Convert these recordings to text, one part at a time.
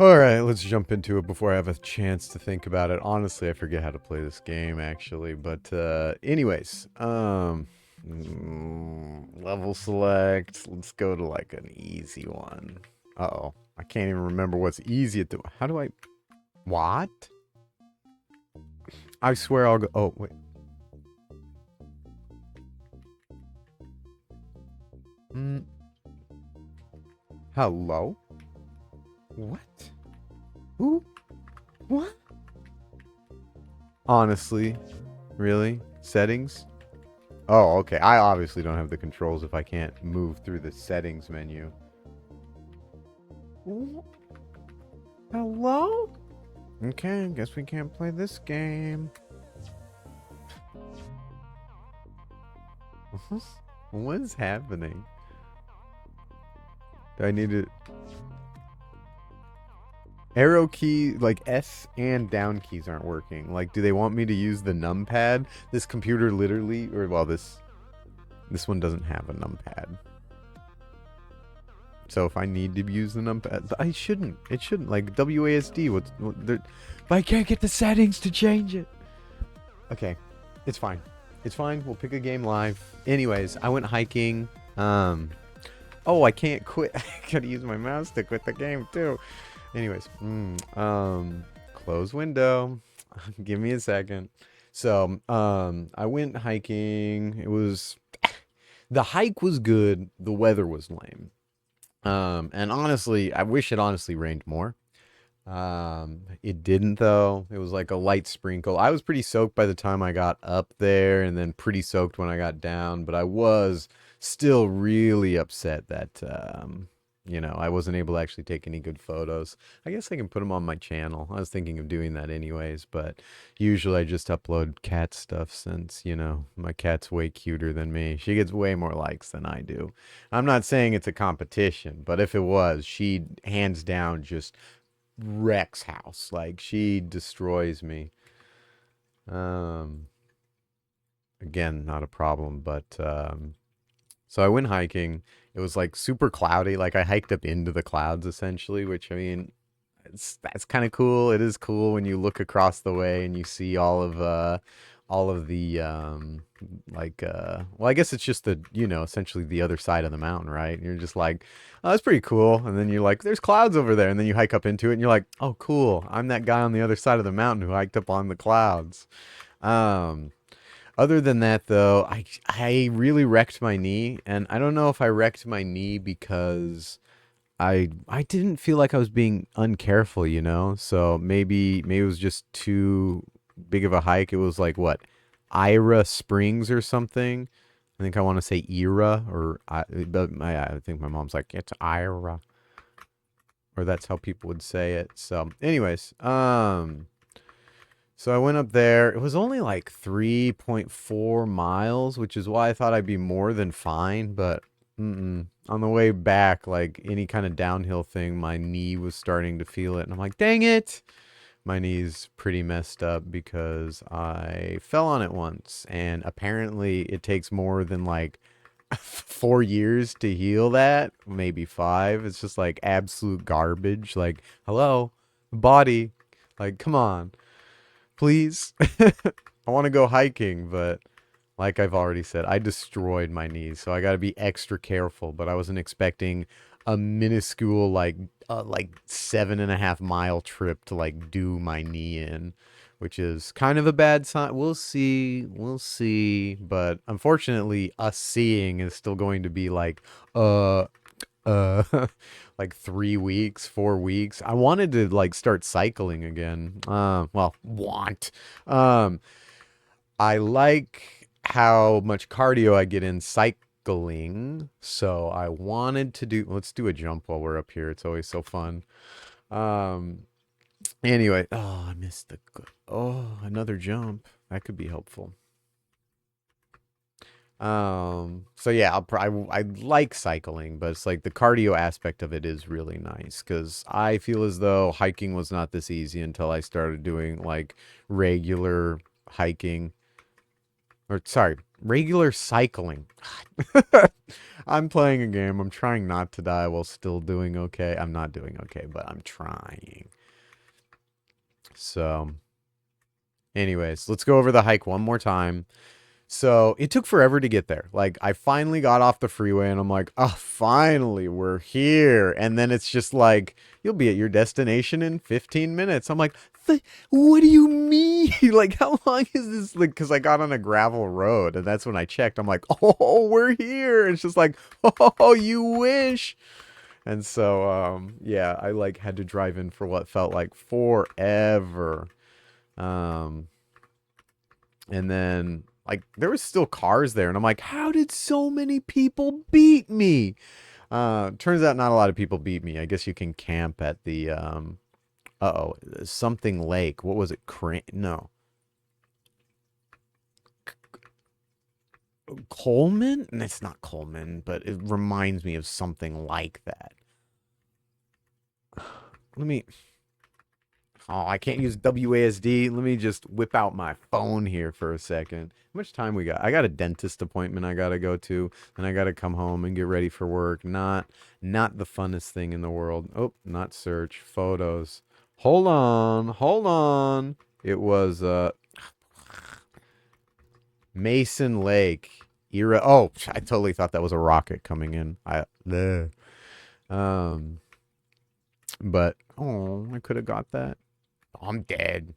Alright, let's jump into it before I have a chance to think about it. Honestly, I forget how to play this game, actually. But, level select. Let's go to, like, an easy one. Uh-oh. I can't even remember what's easy at the... How do I... What? I swear I'll go... Oh, wait. Mm. Hello? What? Who? What? Honestly? Really? Settings? Oh, okay. I obviously don't have the controls if I can't move through the settings menu. Hello? Okay, guess we can't play this game. What is happening? Do I need to... Arrow key, like S and down keys aren't working. Like, do they want me to use the numpad? This computer literally, or well, this one doesn't have a numpad. So if I need to use the numpad, I shouldn't. It shouldn't. Like WASD, but I can't get the settings to change it. Okay, it's fine. It's fine. We'll pick a game live. Anyways, I went hiking. Oh, I can't quit. I gotta use my mouse to quit the game too. Anyways, close window. Give me a second. So, I went hiking. It was the hike was good. The weather was lame. And honestly, I wish it honestly rained more. It didn't though. It was like a light sprinkle. I was pretty soaked by the time I got up there and then pretty soaked when I got down, but I was still really upset that I wasn't able to actually take any good photos. I guess I can put them on my channel. I was thinking of doing that anyways, but usually I just upload cat stuff since, my cat's way cuter than me. She gets way more likes than I do. I'm not saying it's a competition, but if it was, she hands down just wrecks house. Like she destroys me. Um, Again, not a problem, but so I went hiking. It was like super cloudy. Like I hiked up into the clouds essentially, which I mean, that's kind of cool. It is cool when you look across the way and you see all of the well, I guess it's just the, essentially the other side of the mountain, right? And you're just like, oh, that's pretty cool. And then you're like, there's clouds over there. And then you hike up into it and you're like, oh, cool. I'm that guy on the other side of the mountain who hiked up on the clouds. Um, Other than that, though, I really wrecked my knee, and I don't know if I wrecked my knee because I didn't feel like I was being uncareful, you know. So maybe it was just too big of a hike. It was like what, Ira Springs or something. I think I want to say Ira but I think my mom's like it's Ira, or that's how people would say it. So, anyways, so I went up there. It was only like 3.4 miles, which is why I thought I'd be more than fine. But on the way back, like any kind of downhill thing, my knee was starting to feel it. And I'm like, dang it. My knee's pretty messed up because I fell on it once. And apparently it takes more than like 4 years to heal that. Maybe five. It's just like absolute garbage. Like, hello, body. Like, come on please. I want to go hiking, but like I've already said, I destroyed my knees, so I got to be extra careful. But I wasn't expecting a minuscule like 7.5 mile trip to like do my knee in, which is kind of a bad sign. We'll see. But unfortunately, us seeing is still going to be like uh uh like 3 weeks, 4 weeks. I wanted to like start cycling again. Well, want. Um, I like how much cardio I get in cycling, so I wanted to do. Let's do a jump while we're up here. It's always so fun. Um, anyway, oh, I missed the. Oh, another jump. That could be helpful. So yeah, I like cycling, but it's like the cardio aspect of it is really nice because I feel as though hiking was not this easy until I started doing like regular hiking. Or, sorry, regular cycling. I'm playing a game. I'm trying not to die while still doing okay. I'm not doing okay, but I'm trying. So, anyways, let's go over the hike one more time. So it took forever to get there. Like, I finally got off the freeway and I'm like, oh, finally, we're here. And then it's just like, you'll be at your destination in 15 minutes. I'm like, what do you mean? Like, how long is this? Like, because I got on a gravel road and that's when I checked. I'm like, oh, we're here. It's just like, oh, you wish. And so, yeah, I like had to drive in for what felt like forever. Um, and then like there was still cars there and I'm like, how did so many people beat me? Turns out not a lot of people beat me. I guess you can camp at the something lake. What was it? No. Coleman? It's not Coleman, but it reminds me of something like that. Let me Oh, I can't use WASD. Let me just whip out my phone here for a second. How much time we got? I got a dentist appointment I gotta go to, and I gotta come home and get ready for work. Not the funnest thing in the world. Oh, not search. Photos. Hold on. It was Mason Lake. Era. Oh, I totally thought that was a rocket coming in. Um, but I could have got that. I'm dead.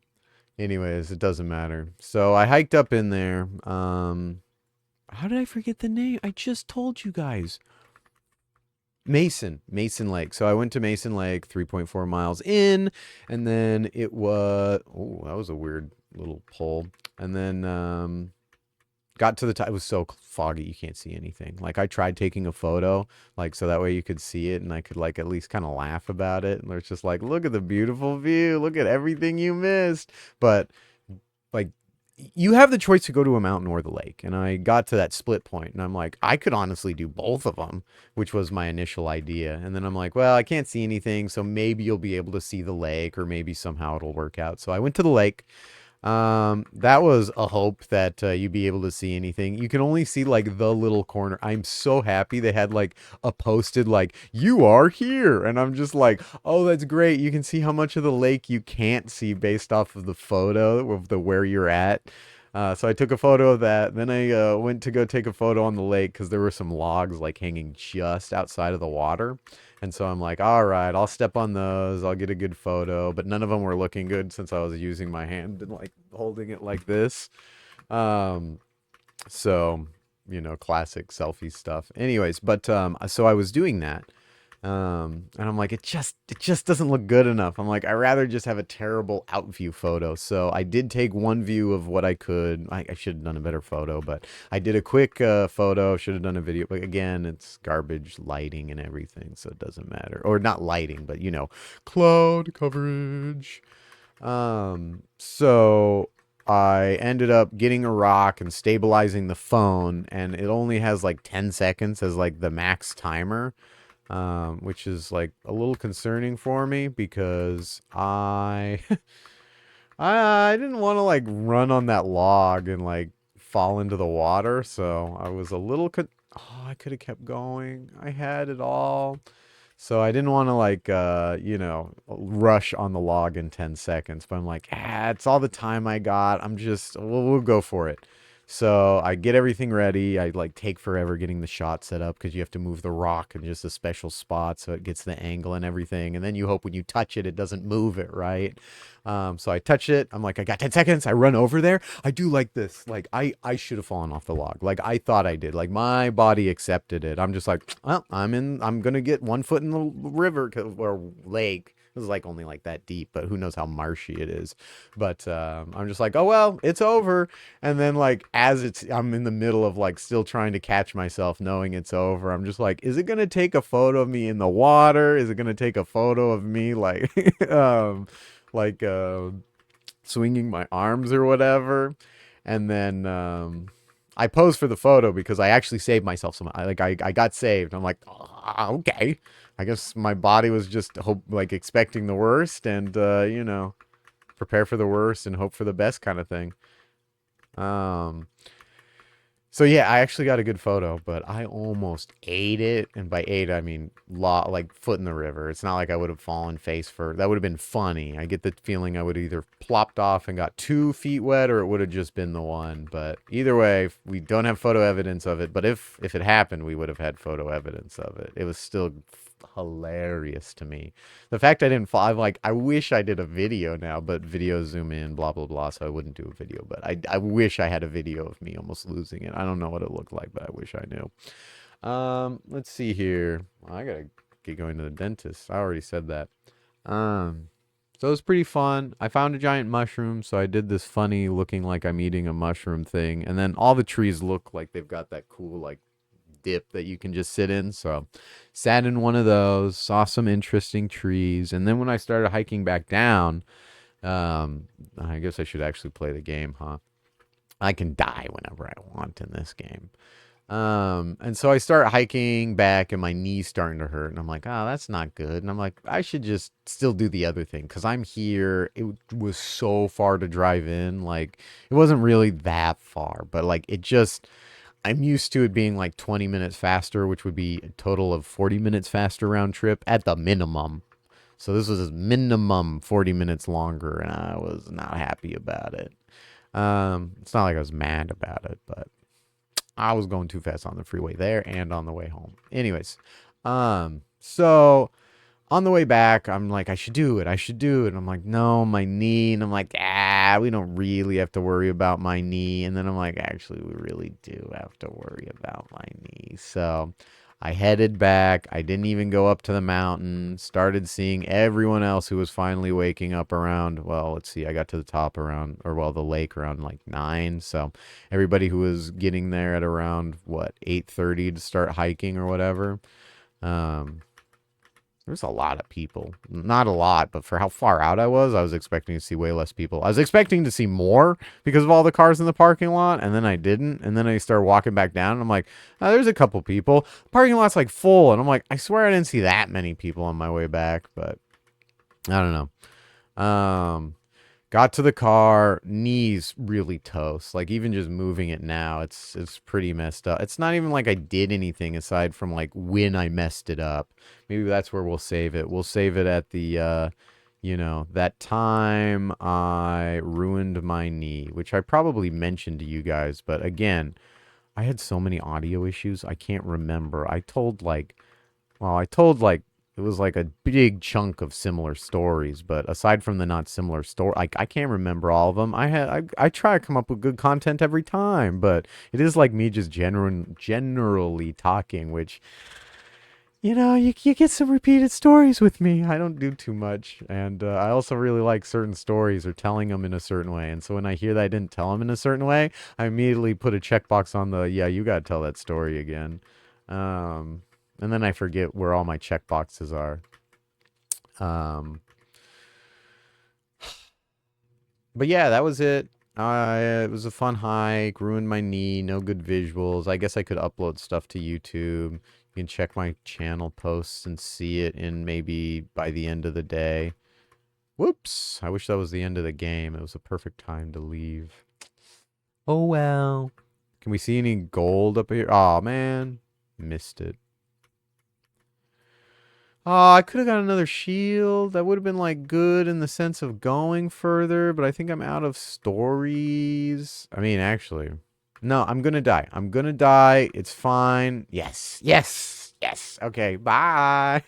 Anyways, it doesn't matter. So I hiked up in there. How did I forget the name? I just told you guys. Mason Lake. So I went to Mason Lake, 3.4 miles in, and then it was, oh, that was a weird little pull. And then got to the top. It was so foggy you can't see anything. Like, I tried taking a photo, like, so that way you could see it and I could like at least kind of laugh about it. And it's just like, look at the beautiful view, look at everything you missed. But like, you have the choice to go to a mountain or the lake. And I got to that split point and I'm like, I could honestly do both of them, which was my initial idea. And then I'm like, well, I can't see anything, so maybe you'll be able to see the lake, or maybe somehow it'll work out. So I went to the lake. That was a hope that you'd be able to see anything. You can only see like the little corner. I'm so happy they had like a posted like, you are here, and I'm just like, oh, that's great. You can see how much of the lake you can't see based off of the photo of the where you're at. So I took a photo of that. Then I went to go take a photo on the lake because there were some logs like hanging just outside of the water. And so I'm like, all right, I'll step on those. I'll get a good photo. But none of them were looking good since I was using my hand and like holding it like this. Um, so, classic selfie stuff. Anyways, but so I was doing that. And I'm like, it just doesn't look good enough. I'm like, I'd rather just have a terrible out view photo. So I did take one view of what I could. I should have done a better photo, but I did a quick photo. Should have done a video. But again, it's garbage lighting and everything, so it doesn't matter. Or not lighting, but cloud coverage. So I ended up getting a rock and stabilizing the phone, and it only has like 10 seconds as like the max timer. Which is like a little concerning for me because I I didn't want to like run on that log and like fall into the water, so I was a little I could have kept going. I had it all. So I didn't want to like rush on the log in 10 seconds, but I'm like, it's all the time I got. We'll go for it. So I get everything ready. I like take forever getting the shot set up because you have to move the rock in just a special spot so it gets the angle and everything. And then you hope when you touch it, it doesn't move it, right? So I touch it. I'm like, I got 10 seconds. I run over there. I do like this. Like, I should have fallen off the log. Like, I thought I did. Like, my body accepted it. I'm just like, well, I'm going to get 1 foot in the river or lake. It was like only like that deep, but who knows how marshy it is. But I'm just like, oh, well, it's over. And then like, I'm in the middle of like still trying to catch myself knowing it's over. I'm just like, is it going to take a photo of me in the water? Is it going to take a photo of me like, like swinging my arms or whatever? And then I posed for the photo because I actually saved myself some. I got saved. I'm like, okay. I guess my body was just expecting the worst and prepare for the worst and hope for the best kind of thing. So yeah, I actually got a good photo, but I almost ate it, and by ate I mean like foot in the river. It's not like I would have fallen face first. That would have been funny. I get the feeling I would either plopped off and got 2 feet wet, or it would have just been the one. But either way, we don't have photo evidence of it. But if it happened, we would have had photo evidence of it. It was still hilarious to me. The fact I didn't fall, like, I wish I did a video now, but video zoom in, blah, blah, blah, so I wouldn't do a video. But I wish I had a video of me almost losing it. I don't know what it looked like, but I wish I knew. Let's see here. Well, I gotta get going to the dentist. I already said that. So it was pretty fun. I found a giant mushroom, so I did this funny looking like I'm eating a mushroom thing. And then all the trees look like they've got that cool, like, dip that you can just sit in. So sat in one of those, saw some interesting trees, and then when I started hiking back down, I guess I should actually play the game, huh? I can die whenever I want in this game. And so I start hiking back and my knee's starting to hurt and I'm like, oh, that's not good. And I'm like, I should just still do the other thing because I'm here. It was so far to drive in. Like, it wasn't really that far, but like, it just, I'm used to it being like 20 minutes faster, which would be a total of 40 minutes faster round trip at the minimum. So this was a minimum 40 minutes longer, and I was not happy about it. It's not like I was mad about it, but I was going too fast on the freeway there and on the way home. Anyways, so on the way back, I'm like, I should do it. I should do it. And I'm like, no, my knee. And I'm like, we don't really have to worry about my knee. And then I'm like, actually, we really do have to worry about my knee. So I headed back. I didn't even go up to the mountain. Started seeing everyone else who was finally waking up around, well, let's see, I got to the top around, or well, the lake around like 9. So everybody who was getting there at around, what, 8:30 to start hiking or whatever. There's a lot of people. Not a lot, but for how far out I was expecting to see way less people. I was expecting to see more because of all the cars in the parking lot, and then I didn't. And then I started walking back down, and I'm like, oh, there's a couple people. The parking lot's like full, and I'm like, I swear I didn't see that many people on my way back, but I don't know. Got to the car, knees really toast. Like, even just moving it now, it's pretty messed up. It's not even like I did anything aside from like when I messed it up. Maybe that's where we'll save it. We'll save it at the that time I ruined my knee, which I probably mentioned to you guys, but again, I had so many audio issues, I can't remember. I told like it was like a big chunk of similar stories, but aside from the not similar story, I can't remember all of them. I try to come up with good content every time, but it is like me just generally talking, which you get some repeated stories with me. I don't do too much, and I also really like certain stories or telling them in a certain way. And so when I hear that I didn't tell them in a certain way, I immediately put a checkbox on the yeah, you gotta tell that story again. And then I forget where all my check boxes are. But yeah, that was it. It was a fun hike. Ruined my knee. No good visuals. I guess I could upload stuff to YouTube. You can check my channel posts and see it in maybe by the end of the day. Whoops. I wish that was the end of the game. It was a perfect time to leave. Oh well. Can we see any gold up here? Oh man. Missed it. Oh, I could have got another shield. That would have been like good in the sense of going further, but I think I'm out of stories. I mean, actually, no, I'm gonna die. I'm gonna die. It's fine. Yes, yes, yes. Okay, bye.